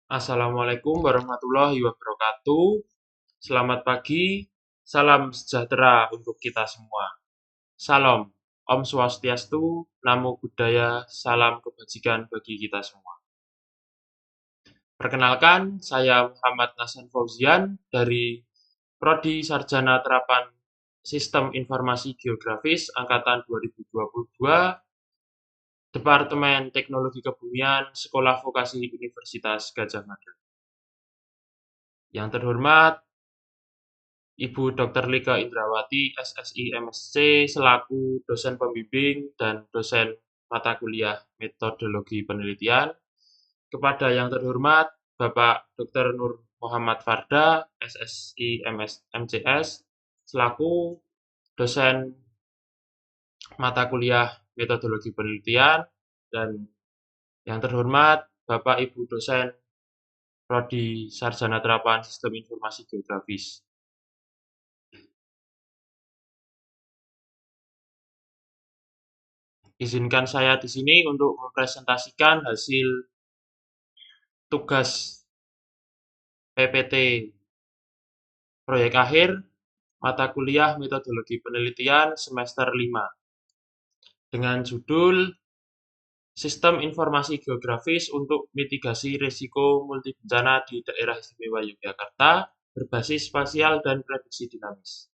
Assalamualaikum warahmatullahi wabarakatuh. Selamat pagi, salam sejahtera untuk kita semua. Salam, Om Swastiastu, Namo Buddhaya, salam kebajikan bagi kita semua. Perkenalkan, saya Muhammad Nasan Fauzian dari Prodi Sarjana Terapan Sistem Informasi Geografis Angkatan 2022, Departemen Teknologi Kebumian, Sekolah Vokasi Universitas Gadjah Mada. Yang terhormat, Ibu Dr. Lika Indrawati, SSI MSc, selaku dosen pembimbing dan dosen mata kuliah Metodologi Penelitian. Kepada yang terhormat, Bapak Dr. Nur Muhammad Farda, SSI MCS, selaku dosen mata kuliah Metodologi Penelitian. Dan yang terhormat, Bapak Ibu dosen Prodi Sarjana Terapan Sistem Informasi Geografis. Izinkan saya di sini untuk mempresentasikan hasil tugas PPT proyek akhir mata kuliah Metodologi Penelitian semester 5 dengan judul Sistem Informasi Geografis untuk Mitigasi Risiko Multibencana di Daerah Istimewa Yogyakarta berbasis spasial dan prediksi dinamis.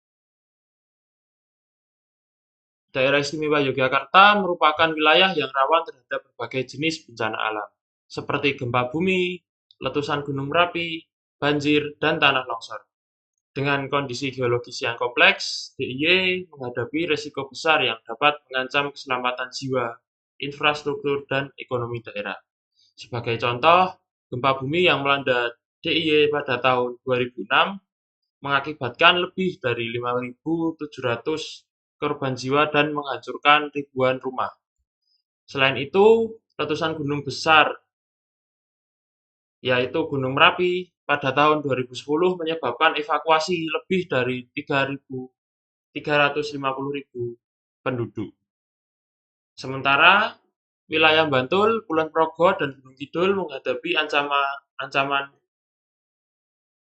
Daerah Istimewa Yogyakarta merupakan wilayah yang rawan terhadap berbagai jenis bencana alam, seperti gempa bumi, letusan gunung Merapi, banjir, dan tanah longsor. Dengan kondisi geologis yang kompleks, DIY menghadapi risiko besar yang dapat mengancam keselamatan jiwa, infrastruktur, dan ekonomi daerah. Sebagai contoh, gempa bumi yang melanda DIY pada tahun 2006 mengakibatkan lebih dari 5.700 korban jiwa dan menghancurkan ribuan rumah. Selain itu, letusan gunung besar, yaitu Gunung Merapi, pada tahun 2010 menyebabkan evakuasi lebih dari 350.000 penduduk. Sementara, wilayah Bantul, Kulon Progo, dan Gunung Kidul menghadapi ancaman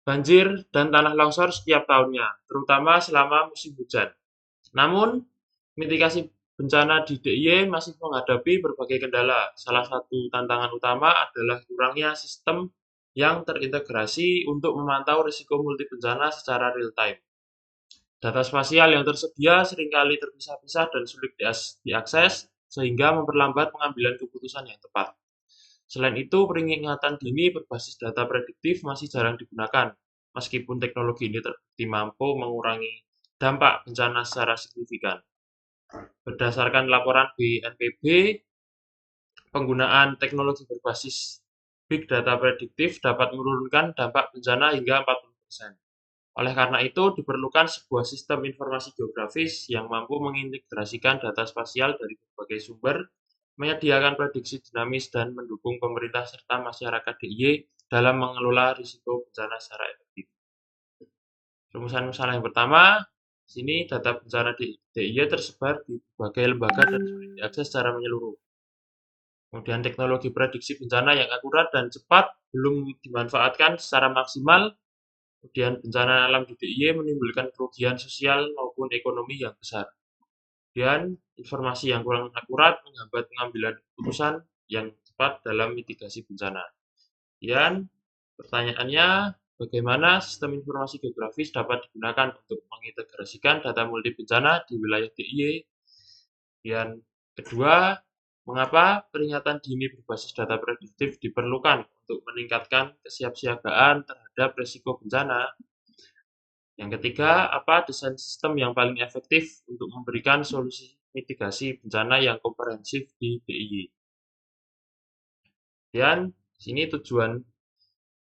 banjir dan tanah longsor setiap tahunnya, terutama selama musim hujan. Namun, mitigasi bencana di DIY masih menghadapi berbagai kendala. Salah satu tantangan utama adalah kurangnya sistem yang terintegrasi untuk memantau risiko multi bencana secara real time. Data spasial yang tersedia seringkali terpisah-pisah dan sulit diakses, sehingga memperlambat pengambilan keputusan yang tepat. Selain itu, peringatan dini berbasis data prediktif masih jarang digunakan, meskipun teknologi ini terbukti mampu mengurangi dampak bencana secara signifikan. Berdasarkan laporan BNPB, penggunaan teknologi berbasis Big Data prediktif dapat menurunkan dampak bencana hingga 40%. Oleh karena itu, diperlukan sebuah sistem informasi geografis yang mampu mengintegrasikan data spasial dari berbagai sumber, menyediakan prediksi dinamis, dan mendukung pemerintah serta masyarakat DIY dalam mengelola risiko bencana secara efektif. Rumusan masalah yang pertama, sini data bencana di DIY tersebar di berbagai lembaga dan sulit diakses secara menyeluruh. Kemudian teknologi prediksi bencana yang akurat dan cepat belum dimanfaatkan secara maksimal. Kemudian bencana alam di DIY menimbulkan kerugian sosial maupun ekonomi yang besar. Kemudian informasi yang kurang akurat menghambat pengambilan keputusan yang tepat dalam mitigasi bencana. Kemudian pertanyaannya, bagaimana sistem informasi geografis dapat digunakan untuk mengintegrasikan data multi bencana di wilayah DIY? Kemudian kedua, mengapa peringatan dini berbasis data prediktif diperlukan untuk meningkatkan kesiapsiagaan terhadap risiko bencana? Yang ketiga, apa desain sistem yang paling efektif untuk memberikan solusi mitigasi bencana yang komprehensif di DIY? Dan sini tujuan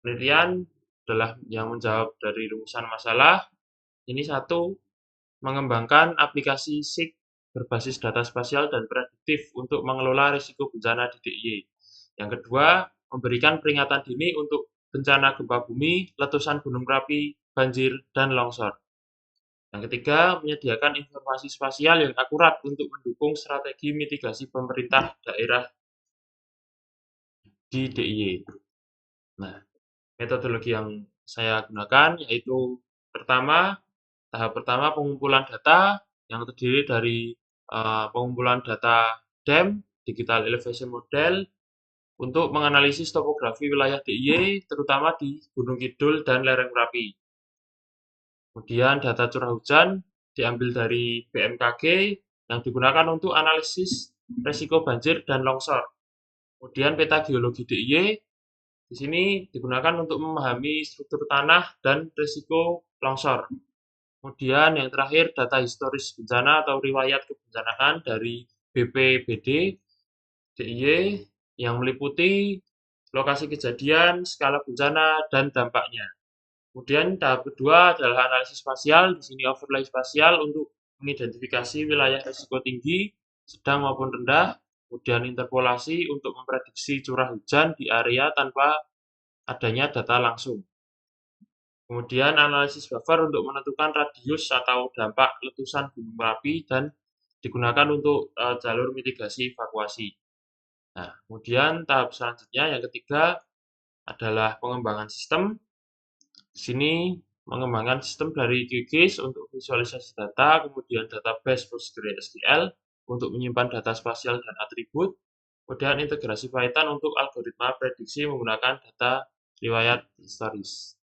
penelitian adalah yang menjawab dari rumusan masalah. Ini satu, mengembangkan aplikasi SIG berbasis data spasial dan prediktif untuk mengelola risiko bencana di DIY. Yang kedua, memberikan peringatan dini untuk bencana gempa bumi, letusan gunung Merapi, banjir, dan longsor. Yang ketiga, menyediakan informasi spasial yang akurat untuk mendukung strategi mitigasi pemerintah daerah di DIY. Nah, metodologi yang saya gunakan yaitu tahap pertama pengumpulan data yang terdiri dari pengumpulan data DEM, Digital Elevation Model, untuk menganalisis topografi wilayah DIY, terutama di Gunung Kidul dan lereng Merapi. Kemudian data curah hujan diambil dari BMKG yang digunakan untuk analisis resiko banjir dan longsor. Kemudian peta geologi DIY di sini digunakan untuk memahami struktur tanah dan risiko longsor. Kemudian yang terakhir data historis bencana atau riwayat kebencanaan dari BPBD DIY yang meliputi lokasi kejadian, skala bencana, dan dampaknya. Kemudian tahap kedua adalah analisis spasial, di sini overlay spasial untuk mengidentifikasi wilayah risiko tinggi, sedang maupun rendah, kemudian interpolasi untuk memprediksi curah hujan di area tanpa adanya data langsung. Kemudian analisis buffer untuk menentukan radius atau dampak letusan Gunung Merapi dan digunakan untuk jalur mitigasi evakuasi. Nah, kemudian tahap selanjutnya yang ketiga adalah pengembangan sistem. Di sini mengembangkan sistem dari QGIS untuk visualisasi data, kemudian database PostgreSQL untuk menyimpan data spasial dan atribut, kemudian integrasi Python untuk algoritma prediksi menggunakan data riwayat historis.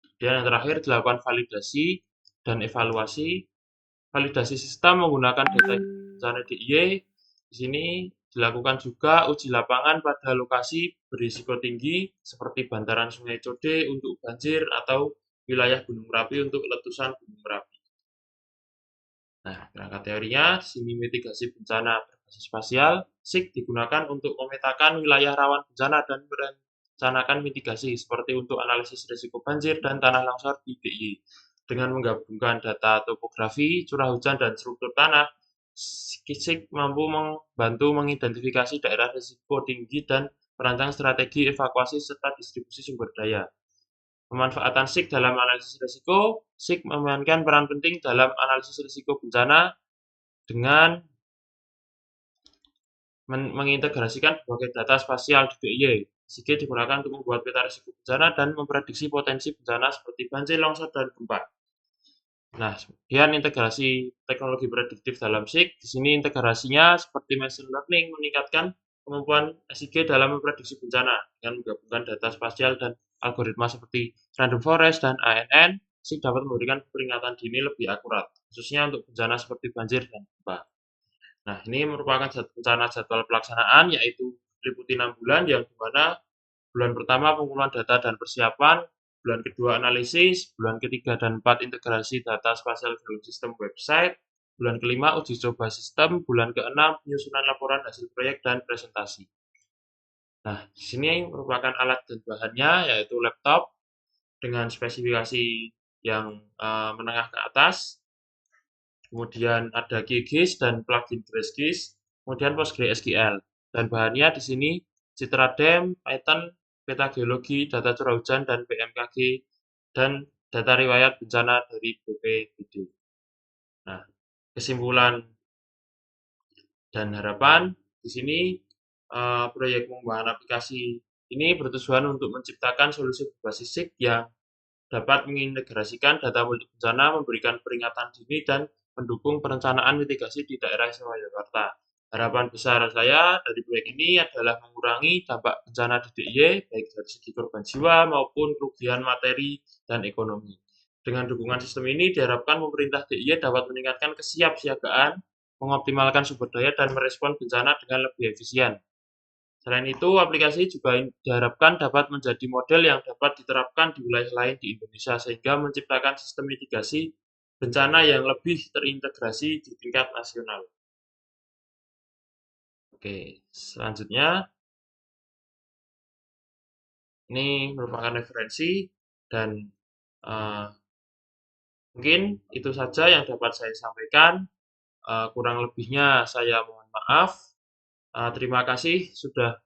Kemudian yang terakhir dilakukan validasi dan evaluasi. Validasi sistem menggunakan data bencana DIY. Di sini dilakukan juga uji lapangan pada lokasi berisiko tinggi seperti bantaran Sungai Code untuk banjir atau wilayah Gunung Merapi untuk letusan Gunung Merapi. Nah, kerangka teorinya, di sini mitigasi bencana berbasis spasial, SIG digunakan untuk memetakan wilayah rawan bencana dan merencanakan mitigasi seperti untuk analisis risiko banjir dan tanah longsor di DIY. Dengan menggabungkan data topografi, curah hujan, dan struktur tanah, SIG mampu membantu mengidentifikasi daerah risiko tinggi dan merancang strategi evakuasi serta distribusi sumber daya. Pemanfaatan SIG dalam analisis risiko, SIG memainkan peran penting dalam analisis risiko bencana dengan mengintegrasikan berbagai data spasial di DIY. SIG digunakan untuk membuat peta risiko bencana dan memprediksi potensi bencana seperti banjir, longsor, dan gempa. Nah, kemudian integrasi teknologi prediktif dalam SIG. Di sini integrasinya seperti machine learning meningkatkan kemampuan SIG dalam memprediksi bencana dengan menggabungkan data spasial dan algoritma seperti random forest dan ANN. SIG dapat memberikan peringatan dini lebih akurat, khususnya untuk bencana seperti banjir dan gempa. Nah, ini merupakan rencana jadwal pelaksanaan, yaitu meliputi 6 bulan, yang dimana bulan pertama pengumpulan data dan persiapan, bulan kedua analisis, bulan ketiga dan 4 integrasi data spasial dalam sistem website, bulan kelima uji coba sistem, bulan keenam penyusunan laporan hasil proyek dan presentasi. Nah, di sini merupakan alat dan bahannya, yaitu laptop dengan spesifikasi yang menengah ke atas, kemudian ada QGIS dan plugin GraceGIS, kemudian PostgreSQL. Dan bahannya di sini Citra DEM, Python, peta geologi, data curah hujan, dan BMKG, dan data riwayat bencana dari BPBD. Nah, kesimpulan dan harapan di sini proyek pengembangan aplikasi ini bertujuan untuk menciptakan solusi berbasis SIG yang dapat mengintegrasikan data bencana, memberikan peringatan dini, dan mendukung perencanaan mitigasi di daerah istimewa Yogyakarta. Harapan besar saya dari proyek ini adalah mengurangi dampak bencana di DIY, baik dari segi korban jiwa maupun kerugian materi dan ekonomi. Dengan dukungan sistem ini, diharapkan pemerintah DIY dapat meningkatkan kesiapsiagaan, mengoptimalkan sumber daya, dan merespon bencana dengan lebih efisien. Selain itu, aplikasi juga diharapkan dapat menjadi model yang dapat diterapkan di wilayah lain di Indonesia sehingga menciptakan sistem mitigasi bencana yang lebih terintegrasi di tingkat nasional. Oke, selanjutnya ini merupakan referensi dan mungkin itu saja yang dapat saya sampaikan. Kurang lebihnya saya mohon maaf. Terima kasih sudah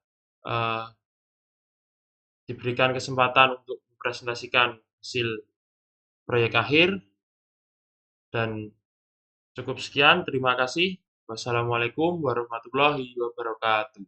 diberikan kesempatan untuk mempresentasikan hasil proyek akhir, dan cukup sekian. Terima kasih. Wassalamualaikum warahmatullahi wabarakatuh.